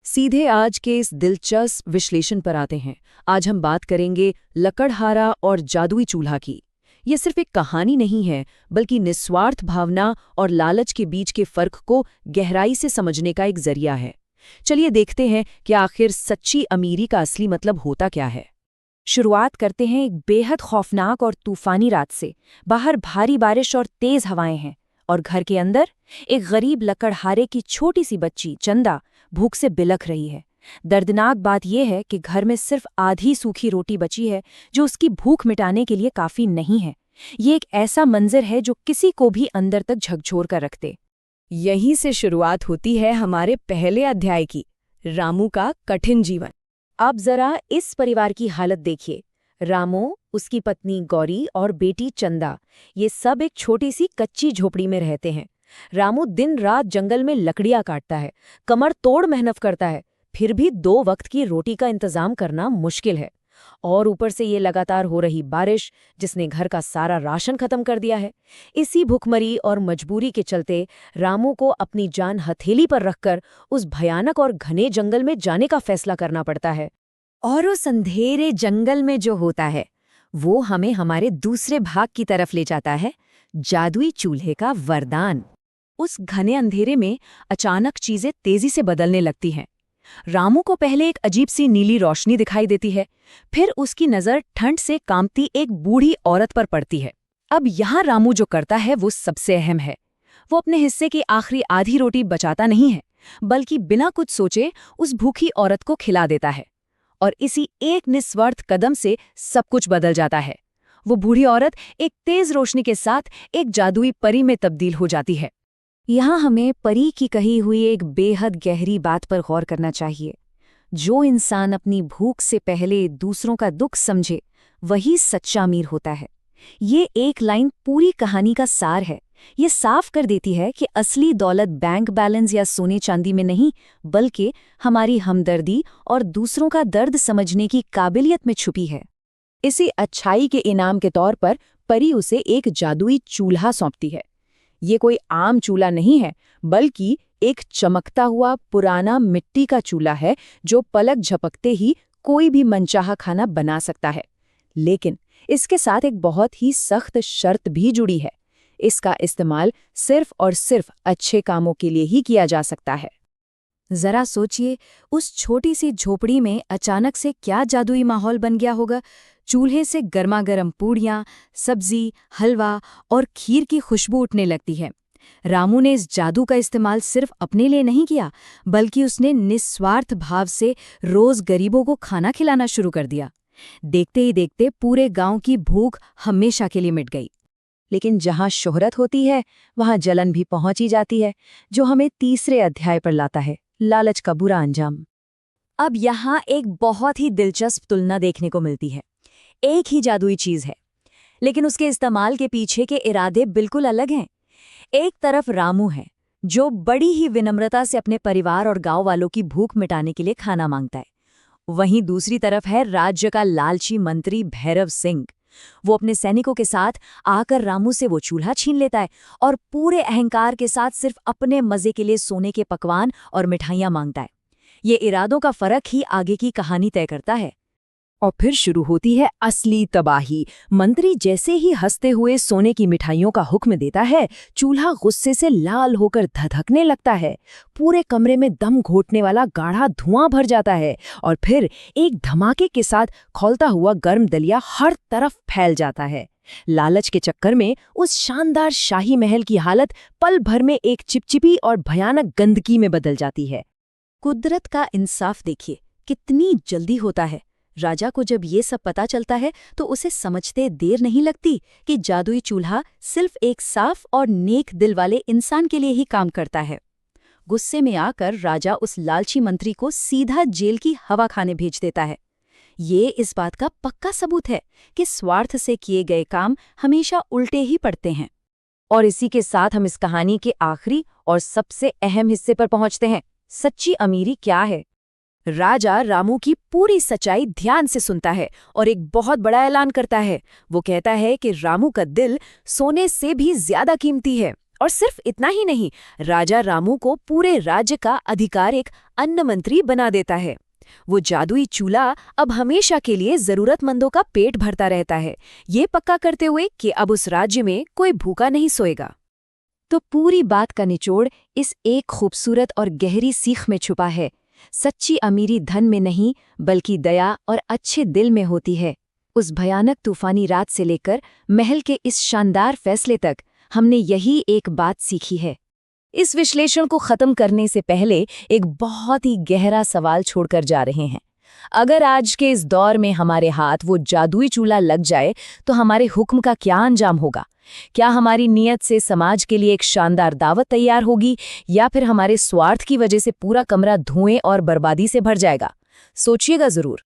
सीधे आज के इस दिलचस्प विश्लेषण पर आते हैं। आज हम बात करेंगे लकड़हारा और जादुई चूल्हा की। ये सिर्फ एक कहानी नहीं है, बल्कि निस्वार्थ भावना और लालच के बीच के फर्क को गहराई से समझने का एक जरिया है। चलिए देखते हैं कि आखिर सच्ची अमीरी का असली मतलब होता क्या है। शुरुआत करते हैं एक बेहद खौफनाक और तूफानी रात से। बाहर भारी बारिश और तेज हवाएं हैं और घर के अंदर एक गरीब लकड़हारे की छोटी सी बच्ची चंदा भूख से बिलख रही है। दर्दनाक बात यह है कि घर में सिर्फ आधी सूखी रोटी बची है, जो उसकी भूख मिटाने के लिए काफी नहीं है। ये एक ऐसा मंजर है जो किसी को भी अंदर तक झकझोर कर रख दे। यहीं से शुरुआत होती है हमारे पहले अध्याय की, रामू का कठिन जीवन। अब जरा इस परिवार की हालत देखिए। रामू, उसकी पत्नी गौरी और बेटी चंदा, ये सब एक छोटी सी कच्ची झोपड़ी में रहते हैं। रामू दिन रात जंगल में लकड़ियां काटता है, कमर तोड़ मेहनत करता है, फिर भी 2 वक्त की रोटी का इंतजाम करना मुश्किल है। और ऊपर से ये लगातार हो रही बारिश, जिसने घर का सारा राशन खत्म कर दिया है। इसी भुखमरी और मजबूरी के चलते रामू को अपनी जान हथेली पर रखकर उस भयानक और घने जंगल में जाने का फैसला करना पड़ता है। और उस अंधेरे जंगल में जो होता है, वो हमें हमारे दूसरे भाग की तरफ ले जाता है, जादुई चूल्हे का वरदान। उस घने अंधेरे में अचानक चीजें तेजी से बदलने लगती हैं। रामू को पहले एक अजीब सी नीली रोशनी दिखाई देती है, फिर उसकी नजर ठंड से कांपती एक बूढ़ी औरत पर पड़ती है। अब यहाँ रामू जो करता है वो सबसे अहम है। वो अपने हिस्से की आखिरी आधी रोटी बचाता नहीं है, बल्कि बिना कुछ सोचे उस भूखी औरत को खिला देता है। और इसी एक निस्वार्थ कदम से सब कुछ बदल जाता है। वो बूढ़ी औरत एक तेज रोशनी के साथ एक जादुई परी में तब्दील हो जाती है। यहाँ हमें परी की कही हुई एक बेहद गहरी बात पर गौर करना चाहिए। जो इंसान अपनी भूख से पहले दूसरों का दुख समझे, वही सच्चा अमीर होता है। ये एक लाइन पूरी कहानी का सार है। ये साफ कर देती है कि असली दौलत बैंक बैलेंस या सोने चांदी में नहीं, बल्कि हमारी हमदर्दी और दूसरों का दर्द समझने की काबिलियत में छुपी है। इसी अच्छाई के इनाम के तौर पर परी उसे एक जादुई चूल्हा सौंपती है। ये कोई आम चूल्हा नहीं है, बल्कि एक चमकता हुआ पुराना मिट्टी का चूल्हा है, जो पलक झपकते ही कोई भी मनचाहा खाना बना सकता है। लेकिन इसके साथ एक बहुत ही सख्त शर्त भी जुड़ी है। इसका इस्तेमाल सिर्फ और सिर्फ अच्छे कामों के लिए ही किया जा सकता है। जरा सोचिए, उस छोटी सी झोपड़ी में अचानक से क्या जादुई माहौल बन गया होगा। चूल्हे से गर्मागर्म पूड़ियाँ, सब्जी, हलवा और खीर की खुशबू उठने लगती है। रामू ने इस जादू का इस्तेमाल सिर्फ अपने लिए नहीं किया, बल्कि उसने निस्वार्थ भाव से रोज गरीबों को खाना खिलाना शुरू कर दिया। देखते ही देखते पूरे गांव की भूख हमेशा के लिए मिट गई। लेकिन जहां शोहरत होती है, वहां जलन भी पहुंच ही जाती है, जो हमें तीसरे अध्याय पर लाता है, लालच का बुरा अंजाम। अब यहाँ एक बहुत ही दिलचस्प तुलना देखने को मिलती है। एक ही जादुई चीज है, लेकिन उसके इस्तेमाल के पीछे के इरादे बिल्कुल अलग हैं। एक तरफ रामू है, जो बड़ी ही विनम्रता से अपने परिवार और गांव वालों की भूख मिटाने के लिए खाना मांगता है। वहीं दूसरी तरफ है राज्य का लालची मंत्री भैरव सिंह। वो अपने सैनिकों के साथ आकर रामू से वो चूल्हा छीन लेता है और पूरे अहंकार के साथ सिर्फ अपने मजे के लिए सोने के पकवान और मिठाइयां मांगता है। ये इरादों का फर्क ही आगे की कहानी तय करता है। और फिर शुरू होती है असली तबाही। मंत्री जैसे ही हंसते हुए सोने की मिठाइयों का हुक्म देता है, चूल्हा गुस्से से लाल होकर धधकने लगता है। पूरे कमरे में दम घोटने वाला गाढ़ा धुआं भर जाता है और फिर एक धमाके के साथ खौलता हुआ गर्म दलिया हर तरफ फैल जाता है। लालच के चक्कर में उस शानदार शाही महल की हालत पल भर में एक चिपचिपी और भयानक गंदगी में बदल जाती है। कुदरत का इंसाफ देखिए, कितनी जल्दी होता है। राजा को जब ये सब पता चलता है, तो उसे समझते देर नहीं लगती कि जादुई चूल्हा सिर्फ एक साफ और नेक दिल वाले इंसान के लिए ही काम करता है। गुस्से में आकर राजा उस लालची मंत्री को सीधा जेल की हवा खाने भेज देता है। ये इस बात का पक्का सबूत है कि स्वार्थ से किए गए काम हमेशा उल्टे ही पड़ते हैं। और इसी के साथ हम इस कहानी के आखिरी और सबसे अहम हिस्से पर पहुंचते हैं। सच्ची अमीरी क्या है? राजा रामू की पूरी सच्चाई ध्यान से सुनता है और एक बहुत बड़ा ऐलान करता है। वो कहता है कि रामू का दिल सोने से भी ज्यादा कीमती है और सिर्फ इतना ही नहीं, राजा रामू को पूरे राज्य का अधिकार एक अन्न मंत्री बना देता है। वो जादुई चूल्हा अब हमेशा के लिए जरूरतमंदों का पेट भरता रहता है, ये पक्का करते हुए कि अब उस राज्य में कोई भूखा नहीं सोएगा। तो पूरी बात का निचोड़ इस एक खूबसूरत और गहरी सीख में छुपा है। सच्ची अमीरी धन में नहीं, बल्कि दया और अच्छे दिल में होती है। उस भयानक तूफानी रात से लेकर महल के इस शानदार फैसले तक हमने यही एक बात सीखी है। इस विश्लेषण को खत्म करने से पहले एक बहुत ही गहरा सवाल छोड़कर जा रहे हैं। अगर आज के इस दौर में हमारे हाथ वो जादुई चूल्हा लग जाए तो हमारे हुक्म का क्या अंजाम होगा? क्या हमारी नीयत से समाज के लिए एक शानदार दावत तैयार होगी, या फिर हमारे स्वार्थ की वजह से पूरा कमरा धुएं और बर्बादी से भर जाएगा? सोचिएगा जरूर।